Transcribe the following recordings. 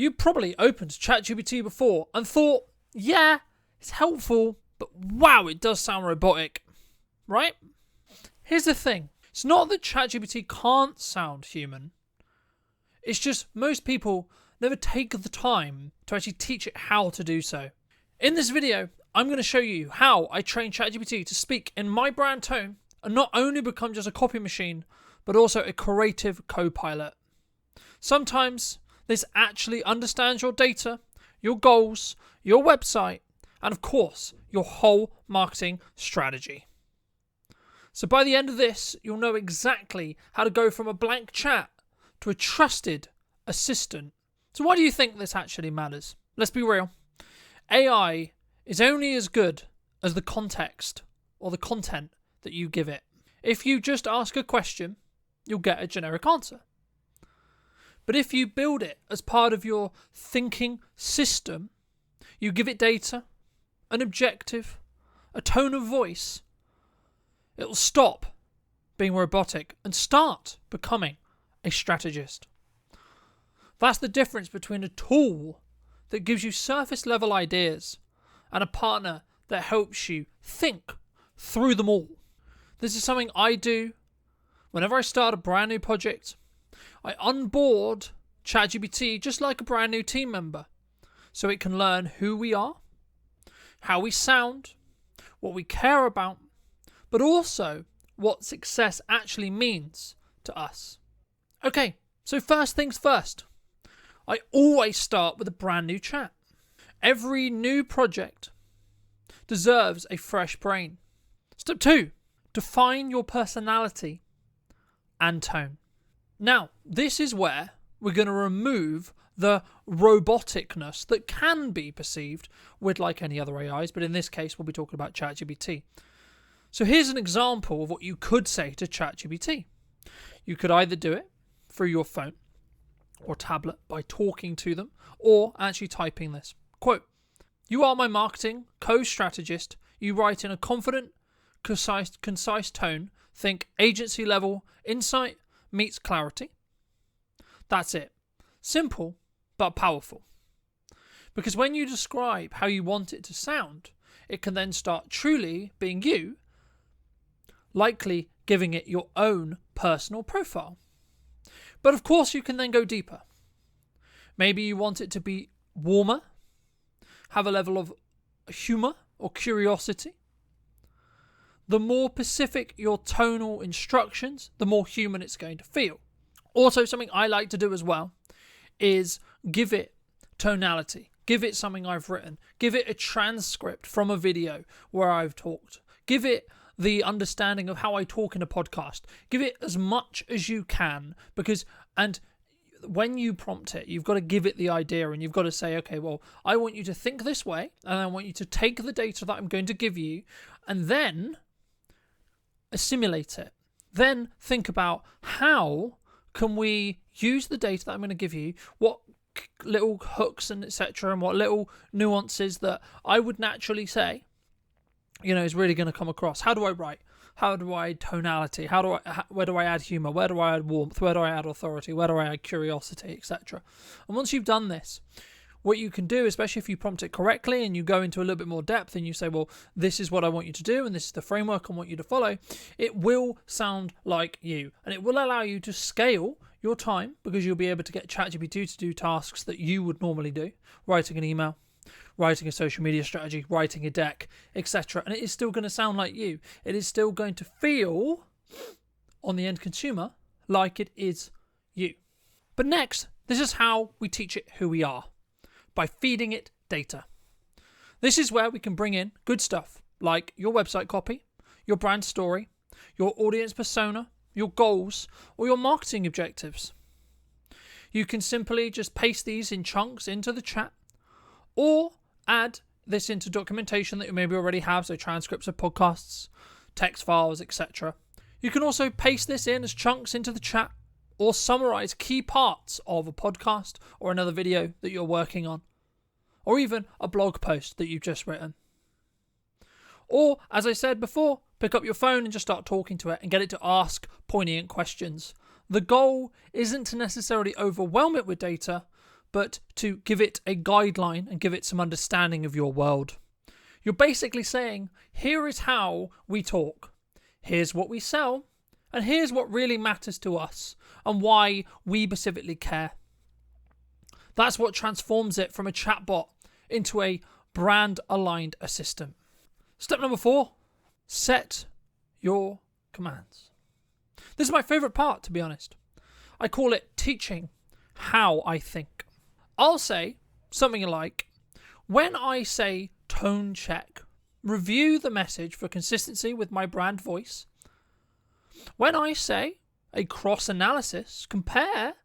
You probably opened ChatGPT before and thought, yeah, it's helpful, but wow, it does sound robotic, right? Here's the thing. It's not that ChatGPT can't sound human. It's just most people never take the time to actually teach it how to do so. In this video, I'm going to show you how I train ChatGPT to speak in my brand tone and not only become just a copy machine, but also a creative co-pilot. Sometimes this actually understands your data, your goals, your website, and of course, your whole marketing strategy. So by the end of this, you'll know exactly how to go from a blank chat to a trusted assistant. So why do you think this actually matters? Let's be real. AI is only as good as the context or the content that you give it. If you just ask a question, you'll get a generic answer. But if you build it as part of your thinking system, you give it data, an objective, a tone of voice, it'll stop being robotic and start becoming a strategist. That's the difference between a tool that gives you surface level ideas and a partner that helps you think through them all. This is something I do whenever I start a brand new project. I onboard ChatGPT just like a brand new team member so it can learn who we are, how we sound, what we care about, but also what success actually means to us. Okay, so first things first. I always start with a brand new chat. Every new project deserves a fresh brain. Step 2, define your personality and tone. Now, this is where we're going to remove the roboticness that can be perceived with like any other AIs, but in this case, we'll be talking about ChatGPT. So here's an example of what you could say to ChatGPT. You could either do it through your phone or tablet by talking to them or actually typing this. Quote, "You are my marketing co-strategist. You write in a confident, concise tone. Think agency level insight meets clarity." That's it. Simple, but powerful. Because when you describe how you want it to sound, it can then start truly being you, likely giving it your own personal profile. But of course, you can then go deeper. Maybe you want it to be warmer, have a level of humor or curiosity. The more specific your tonal instructions, the more human it's going to feel. Also, something I like to do as well is give it tonality. Give it something I've written. Give it a transcript from a video where I've talked. Give it the understanding of how I talk in a podcast. Give it as much as you can and when you prompt it, you've got to give it the idea and you've got to say, okay, well, I want you to think this way and I want you to take the data that I'm going to give you and then assimilate it. Then think about how can we use the data that I'm going to give you, what little hooks and etc. and what little nuances that I would naturally say, is really going to come across. How do I write? How do I tonality? Where do I add humor? Where do I add warmth? Where do I add authority? Where do I add curiosity, etc.? And once you've done this, what you can do, especially if you prompt it correctly and you go into a little bit more depth and you say, well, this is what I want you to do and this is the framework I want you to follow, it will sound like you. And it will allow you to scale your time because you'll be able to get ChatGPT to do tasks that you would normally do, writing an email, writing a social media strategy, writing a deck, etc. And it is still going to sound like you. It is still going to feel on the end consumer like it is you. But next, this is how we teach it who we are, by feeding it data. This is where we can bring in good stuff like your website copy, your brand story, your audience persona, your goals, or your marketing objectives. You can simply just paste these in chunks into the chat or add this into documentation that you maybe already have, so transcripts of podcasts, text files, etc. You can also paste this in as chunks into the chat or summarize key parts of a podcast or another video that you're working on, or even a blog post that you've just written. Or, as I said before, pick up your phone and just start talking to it and get it to ask poignant questions. The goal isn't to necessarily overwhelm it with data, but to give it a guideline and give it some understanding of your world. You're basically saying, here is how we talk, here's what we sell, and here's what really matters to us and why we specifically care. That's what transforms it from a chatbot into a brand-aligned assistant. Step number 4, set your commands. This is my favourite part, to be honest. I call it teaching how I think. I'll say something like, when I say tone check, review the message for consistency with my brand voice. When I say a cross-analysis, compare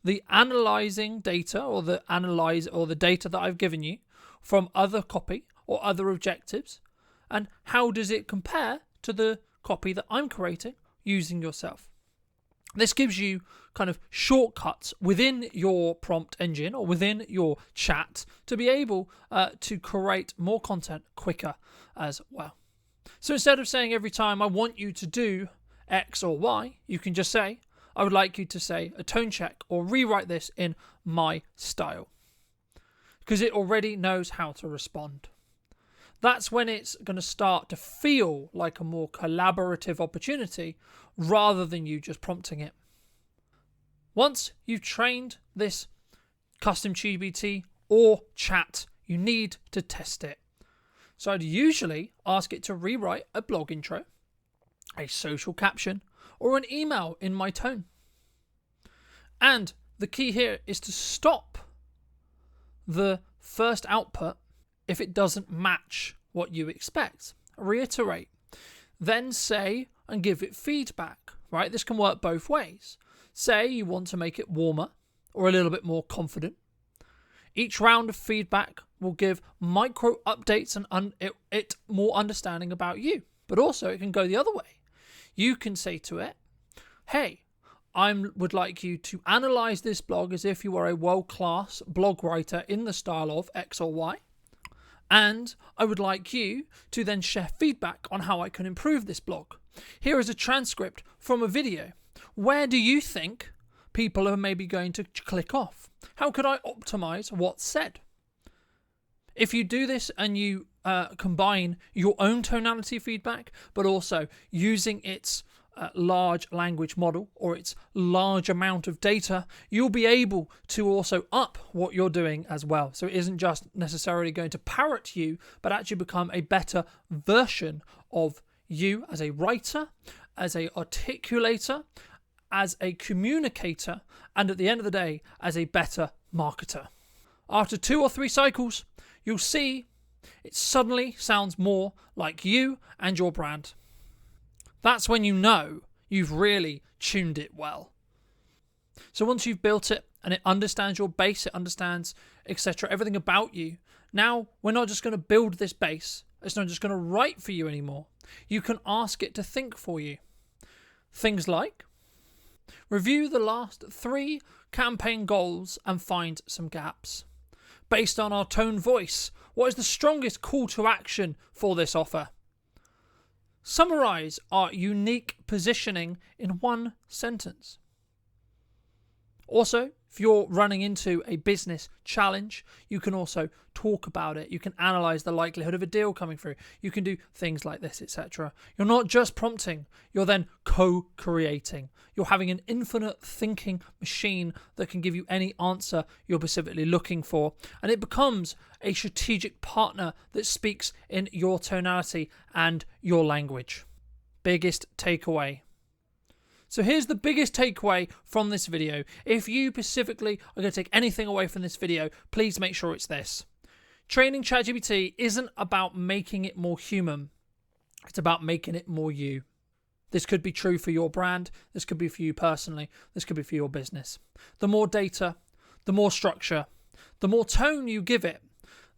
the analyzing data or the data that I've given you from other copy or other objectives, and how does it compare to the copy that I'm creating using yourself. This gives you kind of shortcuts within your prompt engine or within your chat to be able to create more content quicker as well. So instead of saying every time I want you to do X or Y, you can just say, I would like you to say a tone check or rewrite this in my style, because it already knows how to respond. That's when it's going to start to feel like a more collaborative opportunity rather than you just prompting it. Once you've trained this custom GPT or chat, you need to test it. So I'd usually ask it to rewrite a blog intro, a social caption, or an email in my tone. And the key here is to stop the first output if it doesn't match what you expect. Reiterate. Then say and give it feedback, right? This can work both ways. Say you want to make it warmer or a little bit more confident. Each round of feedback will give micro updates and it more understanding about you. But also it can go the other way. You can say to it, hey, I would like you to analyze this blog as if you were a world-class blog writer in the style of X or Y. And I would like you to then share feedback on how I can improve this blog. Here is a transcript from a video. Where do you think people are maybe going to click off? How could I optimize what's said? If you do this and you combine your own tonality feedback, but also using its large language model or its large amount of data, you'll be able to also up what you're doing as well. So it isn't just necessarily going to parrot you, but actually become a better version of you as a writer, as a articulator, as a communicator, and at the end of the day, as a better marketer. After 2 or 3 cycles, you'll see it suddenly sounds more like you and your brand. That's when you know you've really tuned it well. So once you've built it and it understands your base, it understands, etc., everything about you, now we're not just going to build this base. It's not just going to write for you anymore. You can ask it to think for you. Things like, review the last 3 campaign goals and find some gaps. Based on our tone voice, what is the strongest call to action for this offer? Summarize our unique positioning in 1 sentence. Also, if you're running into a business challenge, you can also talk about it. You can analyze the likelihood of a deal coming through. You can do things like this, etc. You're not just prompting, you're then co-creating. You're having an infinite thinking machine that can give you any answer you're specifically looking for. And it becomes a strategic partner that speaks in your tonality and your language. Biggest takeaway. So here's the biggest takeaway from this video. If you specifically are going to take anything away from this video, please make sure it's this. Training ChatGPT isn't about making it more human. It's about making it more you. This could be true for your brand. This could be for you personally. This could be for your business. The more data, the more structure, the more tone you give it,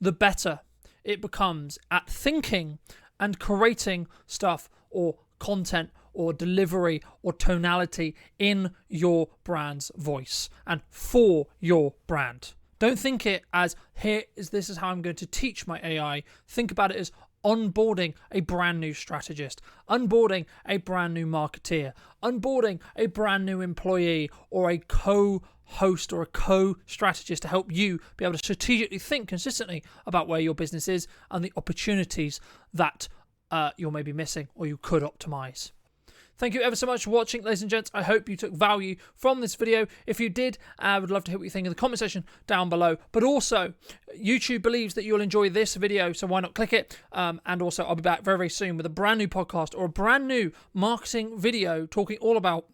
the better it becomes at thinking and creating stuff or content or delivery or tonality in your brand's voice and for your brand. Don't think it as, this is how I'm going to teach my AI. Think about it as onboarding a brand new strategist, onboarding a brand new marketeer, onboarding a brand new employee, or a co-host or a co-strategist to help you be able to strategically think consistently about where your business is and the opportunities that you're maybe missing or you could optimize. Thank you ever so much for watching, ladies and gents. I hope you took value from this video. If you did, I would love to hear what you think in the comment section down below. But also, YouTube believes that you'll enjoy this video, so why not click it? And also, I'll be back very, very soon with a brand new podcast or a brand new marketing video talking all about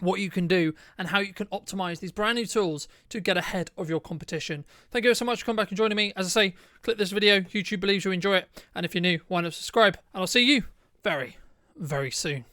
what you can do and how you can optimize these brand new tools to get ahead of your competition. Thank you so much for coming back and joining me. As I say, click this video. YouTube believes you enjoy it. And if you're new, why not subscribe? And I'll see you very, very soon.